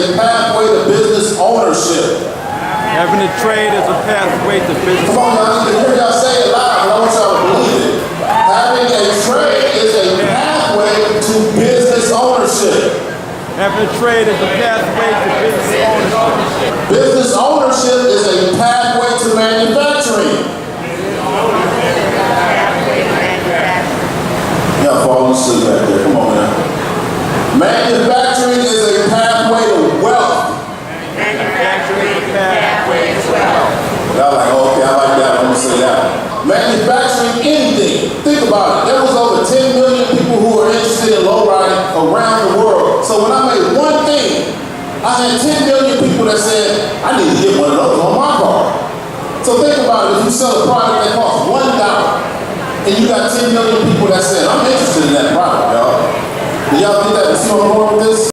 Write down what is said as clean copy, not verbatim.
a pathway to business ownership. Having a trade is a pathway to business. Come on, y'all need to hear y'all say it loud, but I want y'all to believe it. Having a trade is a pathway to business ownership. Having a trade is a pathway to business ownership. Business ownership is a pathway to manufacturing. Y'all falling asleep back there. Come on, man. Manufacturing is a pathway to wealth. Manufacturing is a pathway to wealth. Y'all like, oh, okay, I like that. I'm gonna say that. Manufacturing anything. Think about it. There was over 10 million people who were interested in lowriding around the world. So when I made one thing, I had 10 million people that said, I need to get one of those on my car. So think about it. If you sell a product that costs $1, and you got 10 million people that said, I'm interested in that product, y'all. Do y'all get that? See what I'm going with this?